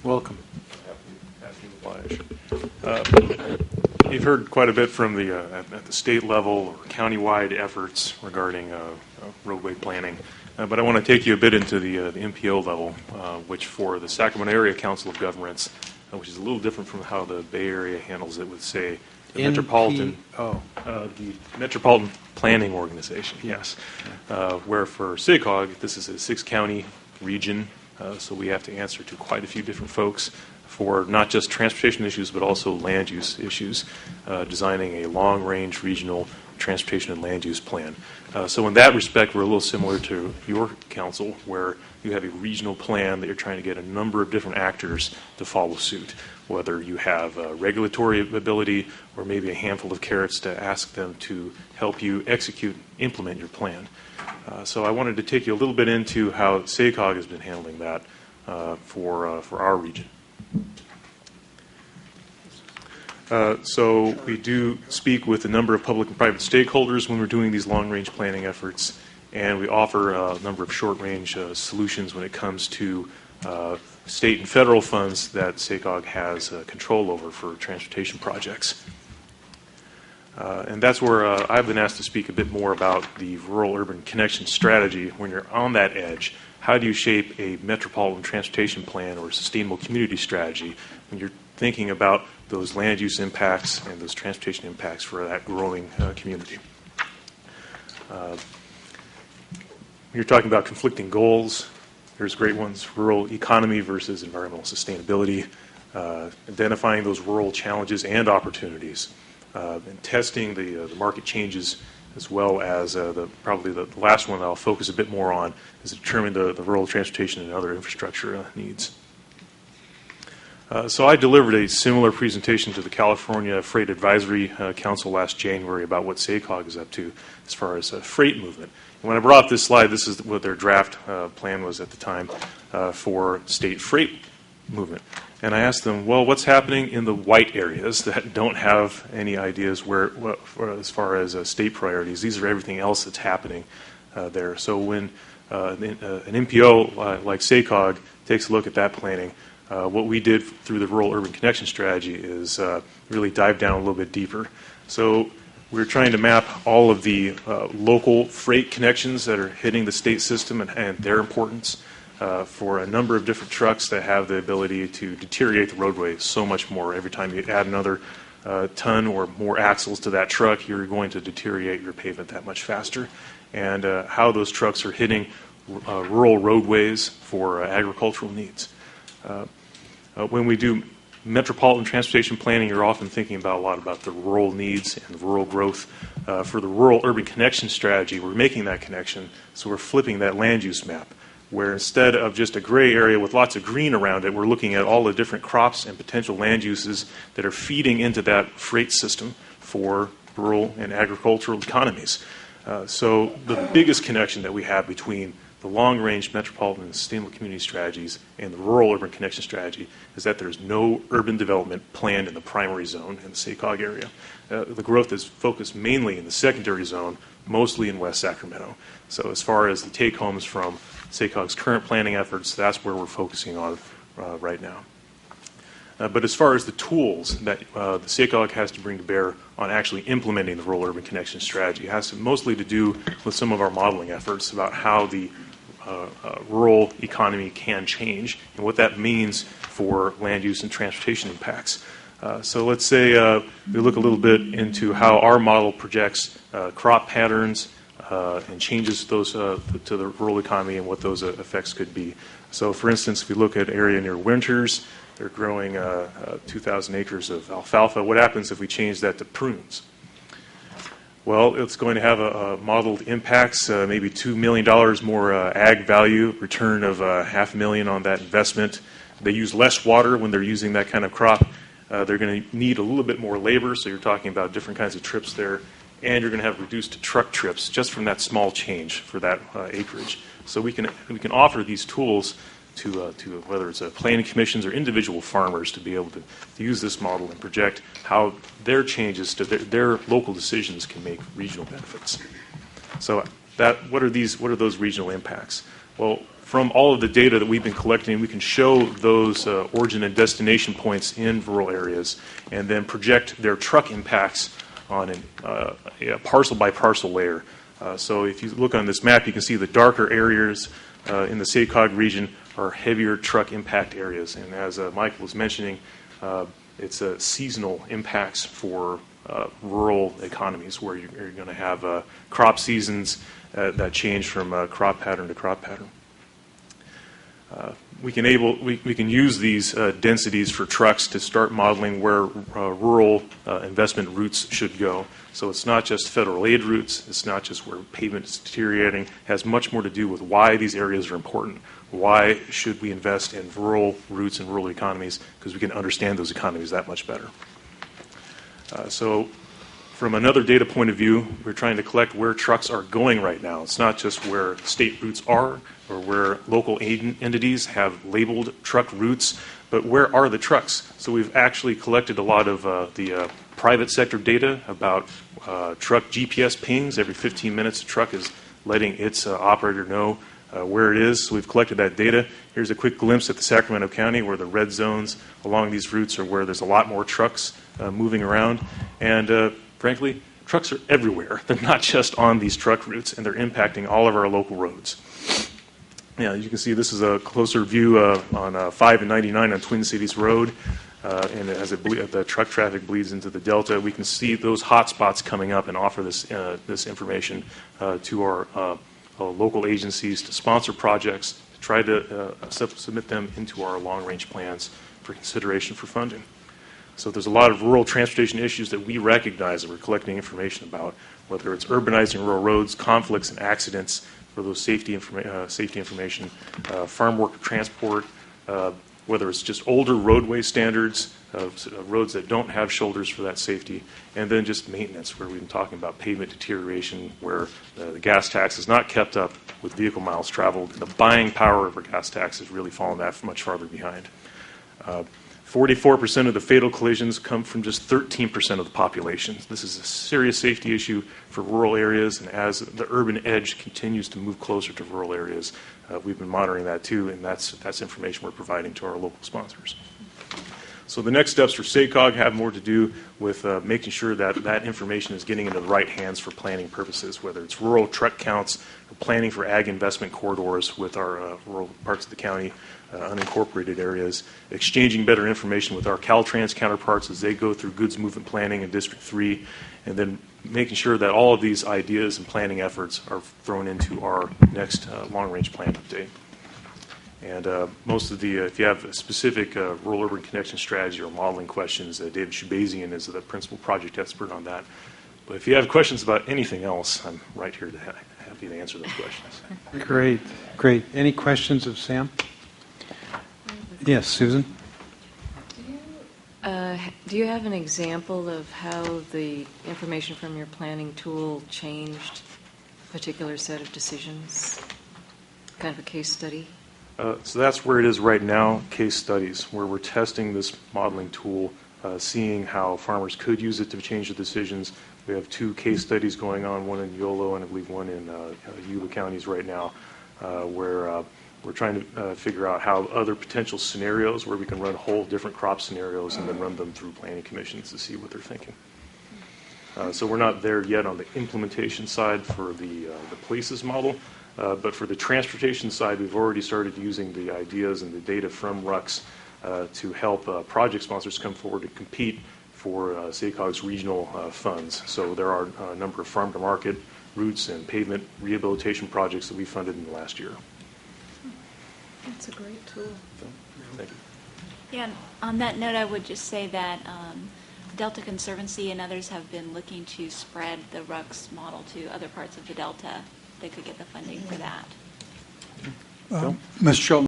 Welcome. You've heard quite a bit from the at the state level or countywide efforts regarding roadway planning, but I want to take you a bit into the MPO level, which for the Sacramento Area Council of Governments, which is a little different from how the Bay Area handles it with, say, the Metropolitan Planning Organization. Yes, where for SACOG, this is a 6-county region, so we have to answer to quite a few different folks for not just transportation issues, but also land use issues, designing a long-range regional transportation and land use plan. So in that respect, we're a little similar to your council, where you have a regional plan that you're trying to get a number of different actors to follow suit, whether you have regulatory ability or maybe a handful of carrots to ask them to help you execute, implement your plan. So I wanted to take you a little bit into how SACOG has been handling that for our region. So we do speak with a number of public and private stakeholders when we're doing these long-range planning efforts, and we offer a number of short-range solutions when it comes to state and federal funds that SACOG has control over for transportation projects. And that's where I've been asked to speak a bit more about the rural-urban connection strategy. When you're on that edge, how do you shape a metropolitan transportation plan or a sustainable community strategy when you're thinking about those land use impacts and those transportation impacts for that growing community? You're talking about conflicting goals. There's great ones: rural economy versus environmental sustainability, identifying those rural challenges and opportunities, and testing the market changes, as well as probably the last one that I'll focus a bit more on is determining the rural transportation and other infrastructure needs. So I delivered a similar presentation to the California Freight Advisory Council last January about what SACOG is up to as far as freight movement. And when I brought up this slide, this is what their draft plan was at the time for state freight movement. And I asked them, well, what's happening in the white areas that don't have any ideas as far as state priorities? These are everything else that's happening there. So when an MPO like SACOG takes a look at that planning, what we did through the Rural Urban Connection Strategy is really dive down a little bit deeper. So we're trying to map all of the local freight connections that are hitting the state system and their importance for a number of different trucks that have the ability to deteriorate the roadway so much more. Every time you add another ton or more axles to that truck, you're going to deteriorate your pavement that much faster. And how those trucks are hitting rural roadways for agricultural needs. When we do metropolitan transportation planning, you're often thinking about a lot about the rural needs and rural growth. For the rural urban connection strategy, we're making that connection, so we're flipping that land use map, where instead of just a gray area with lots of green around it, we're looking at all the different crops and potential land uses that are feeding into that freight system for rural and agricultural economies. So the biggest connection that we have between the long-range metropolitan and sustainable community strategies and the rural urban connection strategy is that there's no urban development planned in the primary zone in the SACOG area. The growth is focused mainly in the secondary zone, mostly in West Sacramento. So as far as the take-homes from SACOG's current planning efforts, that's where we're focusing on right now. But as far as the tools that the SACOG has to bring to bear on actually implementing the rural urban connection strategy, it has mostly to do with some of our modeling efforts about how the rural economy can change and what that means for land use and transportation impacts. So let's say we look a little bit into how our model projects crop patterns and changes those to the rural economy and what those effects could be. So for instance, if we look at area near winters, they're growing 2,000 acres of alfalfa. What happens if we change that to prunes? Well, it's going to have a modeled impacts, maybe $2 million more ag value, return of $500,000 on that investment. They use less water when they're using that kind of crop. They're going to need a little bit more labor, so you're talking about different kinds of trips there. And you're going to have reduced truck trips just from that small change for that acreage. So we can offer these tools to whether it's planning commissions or individual farmers to be able to use this model and project how their changes to their local decisions can make regional benefits. So what are those regional impacts? Well, from all of the data that we've been collecting, we can show those origin and destination points in rural areas and then project their truck impacts on a parcel by parcel layer. So if you look on this map, you can see the darker areas in the SACOG region are heavier truck impact areas. And as Michael was mentioning, it's seasonal impacts for rural economies where you're going to have crop seasons that change from crop pattern to crop pattern. We can use these densities for trucks to start modeling where rural investment routes should go. So it's not just federal aid routes, it's not just where pavement is deteriorating. It has much more to do with why these areas are important. Why should we invest in rural routes and rural economies? Because we can understand those economies that much better. So from another data point of view, we're trying to collect where trucks are going right now. It's not just where state routes are or where local aid entities have labeled truck routes, but where are the trucks? So we've actually collected a lot of the private sector data about truck GPS pings. Every 15 minutes, a truck is letting its operator know where it is. So we've collected that data. Here's a quick glimpse at the Sacramento County where the red zones along these routes are where there's a lot more trucks moving around. And frankly, trucks are everywhere. They're not just on these truck routes, and they're impacting all of our local roads. Yeah, you can see this is a closer view on 5 and 99 on Twin Cities Road. And as the truck traffic bleeds into the Delta, we can see those hot spots coming up and offer this information to our local agencies to sponsor projects, to try to submit them into our long-range plans for consideration for funding. So there's a lot of rural transportation issues that we recognize that we're collecting information about, whether it's urbanizing rural roads, conflicts and accidents for those safety information, farm worker transport, whether it's just older roadway standards, roads that don't have shoulders for that safety, and then just maintenance, where we've been talking about pavement deterioration, where the gas tax is not kept up with vehicle miles traveled. The buying power of our gas tax has really fallen that much farther behind. 44% of the fatal collisions come from just 13% of the population. This is a serious safety issue for rural areas, and as the urban edge continues to move closer to rural areas, we've been monitoring that too, and that's information we're providing to our local sponsors. So the next steps for SACOG have more to do with making sure that that information is getting into the right hands for planning purposes, whether it's rural truck counts or planning for ag investment corridors with our rural parts of the county, unincorporated areas, exchanging better information with our Caltrans counterparts as they go through goods movement planning in District 3, and then making sure that all of these ideas and planning efforts are thrown into our next long-range plan update. And most of the, if you have a specific rural-urban connection strategy or modeling questions, David Shubazian is the principal project expert on that. But if you have questions about anything else, I'm right here to happy to answer those questions. Great, great. Any questions of Sam? Yes, Susan? Do you have an example of how the information from your planning tool changed a particular set of decisions? Kind of a case study? So that's where it is right now, case studies, where we're testing this modeling tool, seeing how farmers could use it to change the decisions. We have 2 case studies going on, one in Yolo and I believe one in Yuba counties right now, where we're trying to figure out how other potential scenarios where we can run whole different crop scenarios and then run them through planning commissions to see what they're thinking. So we're not there yet on the implementation side for the places model, but for the transportation side, we've already started using the ideas and the data from RUCs to help project sponsors come forward and compete for SACOG's regional funds. So there are a number of farm-to-market routes and pavement rehabilitation projects that we funded in the last year. That's a great tool. Thank you. Yeah, and on that note, I would just say that Delta Conservancy and others have been looking to spread the RUCS model to other parts of the Delta. They could get the funding for that. Ms. Schultz.